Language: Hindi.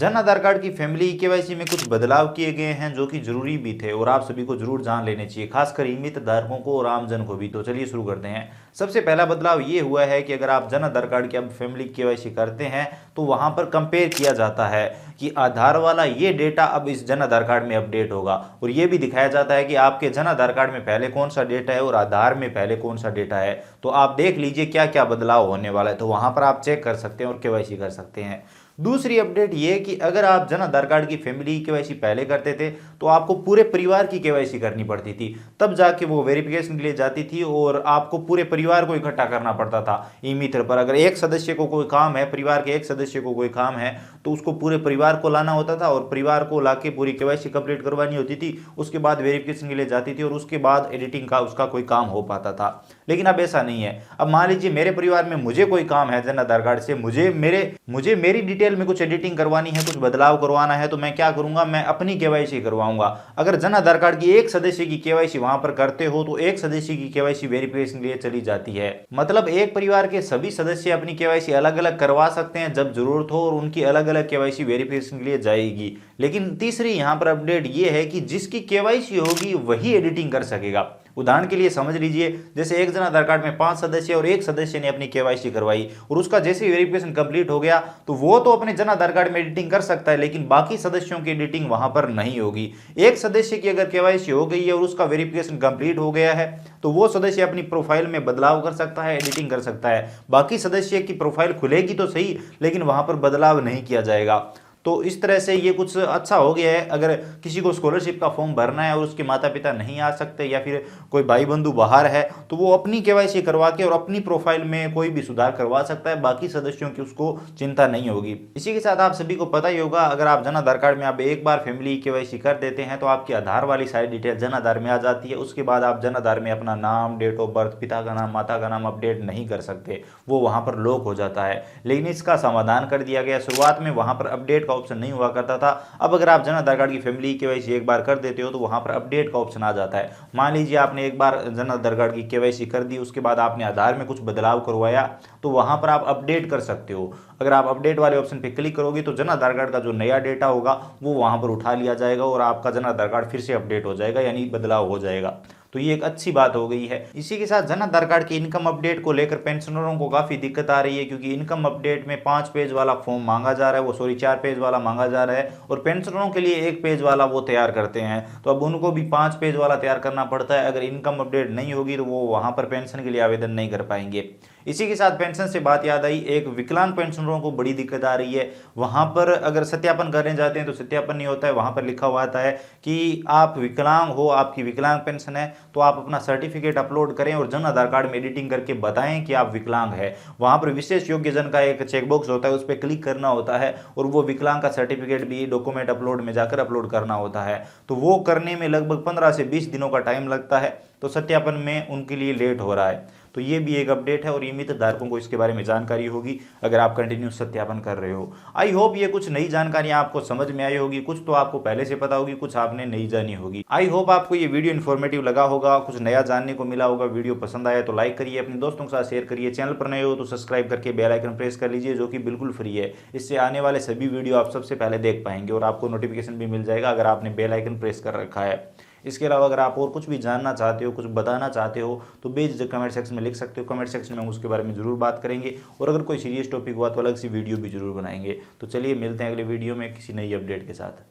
जन आधार कार्ड की फैमिली केवाईसी में कुछ बदलाव किए गए हैं जो कि जरूरी भी थे और आप सभी को जरूर जान लेने चाहिए, खासकर बीमित धारकों को और आमजन को भी। तो चलिए शुरू करते हैं। सबसे पहला बदलाव ये हुआ है कि अगर आप जन आधार कार्ड की अब फैमिली केवाईसी करते हैं तो वहां पर कंपेयर किया जाता है कि आधार वाला ये डेटा अब इस जन आधार कार्ड में अपडेट होगा, और ये भी दिखाया जाता है कि आपके जन आधार कार्ड में पहले कौन सा डेटा है और आधार में पहले कौन सा डेटा है। तो आप देख लीजिए क्या क्या बदलाव होने वाला है, तो वहां पर आप चेक कर सकते हैं और केवाईसी कर सकते हैं। दूसरी अपडेट ये कि अगर आप जन आधार कार्ड की फैमिली केवाईसी पहले करते थे तो आपको पूरे परिवार की केवाईसी करनी पड़ती थी, तब जाके वो वेरिफिकेशन के लिए जाती थी और आपको पूरे परिवार को इकट्ठा करना पड़ता था। ई मित्र पर अगर एक सदस्य को कोई काम है, परिवार के एक सदस्य को कोई काम है, तो उसको पूरे परिवार को लाना होता था और परिवार को लाके पूरी केवाईसी कंप्लीट करवानी होती थी। उसके बाद वेरिफिकेशन के लिए जाती थी और उसके बाद एडिटिंग का उसका कोई काम हो पाता था। लेकिन अब ऐसा नहीं है। अब मान लीजिए मेरे परिवार में मुझे कोई काम है जन आधार कार्ड से, मुझे मेरी डिटेल में कुछ एडिटिंग करवानी है, कुछ बदलाव करवाना है, तो मैं क्या करूंगा, मैं अपनी केवाईसी करवाऊंगा। अगर जन आधार कार्ड की एक सदस्य की केवाईसी वहां पर करते हो तो एक सदस्य की केवाईसी वेरिफिकेशन के लिए चली जाती है। मतलब एक परिवार के सभी सदस्य अपनी केवाईसी अलग अलग करवा सकते हैं जब जरूरत हो, और उनकी अलग अलग केवाईसी वेरिफिकेशन के लिए जाएगी। लेकिन तीसरी यहां पर अपडेट ये है कि जिसकी केवाईसी होगी वही एडिटिंग कर सकेगा। उदाहरण के लिए समझ लीजिए, जैसे एक जन आधार कार्ड में 5 सदस्य और एक सदस्य ने अपनी केवाईसी करवाई और उसका जैसे वेरिफिकेशन कंप्लीट हो गया तो वो तो अपने जन आधार कार्ड में एडिटिंग कर सकता है, लेकिन बाकी सदस्यों की एडिटिंग वहां पर नहीं होगी। एक सदस्य की अगर केवाईसी हो गई है और उसका वेरिफिकेशन कंप्लीट हो गया है तो वो सदस्य अपनी प्रोफाइल में बदलाव कर सकता है, एडिटिंग कर सकता है। बाकी सदस्य की प्रोफाइल खुलेगी तो सही, लेकिन वहां पर बदलाव नहीं किया जाएगा। तो इस तरह से ये कुछ अच्छा हो गया है। अगर किसी को स्कॉलरशिप का फॉर्म भरना है और उसके माता पिता नहीं आ सकते या फिर कोई भाई बंधु बाहर है तो वो अपनी केवाईसी करवा के और अपनी प्रोफाइल में कोई भी सुधार करवा सकता है, बाकी सदस्यों की उसको चिंता नहीं होगी। इसी के साथ आप सभी को पता ही होगा, अगर आप जन आधार कार्ड में आप एक बार फैमिली केवाईसी कर देते हैं तो आपकी आधार वाली सारी डिटेल जन आधार में आ जाती है। उसके बाद आप जन आधार में अपना नाम, डेट ऑफ बर्थ, पिता का नाम, माता का नाम अपडेट नहीं कर सकते, वो वहां पर लॉक हो जाता है। लेकिन इसका समाधान कर दिया गया। शुरुआत में वहां पर अपडेट का ऑप्शन नहीं हुआ करता था। अब अगर आप जन आधार कार्ड की फैमिली केवाईसी एक बार कर देते हो तो वहां पर अपडेट का ऑप्शन आ जाता है। मान लीजिए आपने एक बार जन आधार कार्ड की केवाईसी कर दी, उसके बाद आपने आधार में कुछ बदलाव करवाया, तो वहां पर आप अपडेट कर सकते हो। अगर आप अपडेट वाले ऑप्शन पे क्लिक करोगे तो जन आधार कार्ड का जो नया डेटा होगा वो वहां पर उठा लिया जाएगा और आपका जन आधार कार्ड फिर से अपडेट हो जाएगा, यानी बदलाव हो जाएगा। तो ये एक अच्छी बात हो गई है। इसी के साथ जन आधार कार्ड के इनकम अपडेट को लेकर पेंशनरों को काफी दिक्कत आ रही है, क्योंकि इनकम अपडेट में 5 पेज वाला फॉर्म मांगा जा रहा है, वो सॉरी 4 पेज वाला मांगा जा रहा है, और पेंशनरों के लिए 1 पेज वाला वो तैयार करते हैं। तो अब उनको भी 5 पेज वाला तैयार करना पड़ता है। अगर इनकम अपडेट नहीं होगी तो वो वहां पर पेंशन के लिए आवेदन नहीं कर पाएंगे। इसी के साथ पेंशन से बात याद आई, एक विकलांग पेंशनरों को बड़ी दिक्कत आ रही है। वहां पर अगर सत्यापन करने जाते हैं तो सत्यापन नहीं होता है। वहां पर लिखा हुआ आता है कि आप विकलांग हो, आपकी विकलांग पेंशन है, तो आप अपना सर्टिफिकेट अपलोड करें और जन आधार कार्ड में एडिटिंग करके बताएं कि आप विकलांग है। वहां पर विशेष योग्य जन का एक चेकबॉक्स होता है, उस पर क्लिक करना होता है और वो विकलांग का सर्टिफिकेट भी डॉक्यूमेंट अपलोड में जाकर अपलोड करना होता है। तो वो करने में लगभग 15 से 20 दिनों का टाइम लगता है, तो सत्यापन में उनके लिए लेट हो रहा है। तो ये भी एक अपडेट है और बीमित धारकों को इसके बारे में जानकारी होगी अगर आप कंटिन्यू सत्यापन कर रहे हो। आई होप ये कुछ नई जानकारियां आपको समझ में आई होगी, कुछ तो आपको पहले से पता होगी, कुछ आपने नहीं जानी होगी। आई होप आपको ये वीडियो इन्फॉर्मेटिव लगा होगा, कुछ नया जानने को मिला होगा। वीडियो पसंद आया तो लाइक करिए, अपने दोस्तों के साथ शेयर करिए। चैनल पर नए हो तो सब्सक्राइब करके बेल आइकन प्रेस कर लीजिए, जो कि बिल्कुल फ्री है। इससे आने वाले सभी वीडियो आप सबसे पहले देख पाएंगे और आपको नोटिफिकेशन भी मिल जाएगा अगर आपने बेल आइकन प्रेस कर रखा है। इसके अलावा अगर आप और कुछ भी जानना चाहते हो, कुछ बताना चाहते हो, तो बेझिझक कमेंट सेक्शन में लिख सकते हो। कमेंट सेक्शन में हम उसके बारे में जरूर बात करेंगे, और अगर कोई सीरियस टॉपिक हुआ तो अलग सी वीडियो भी जरूर बनाएंगे। तो चलिए मिलते हैं अगले वीडियो में किसी नई अपडेट के साथ।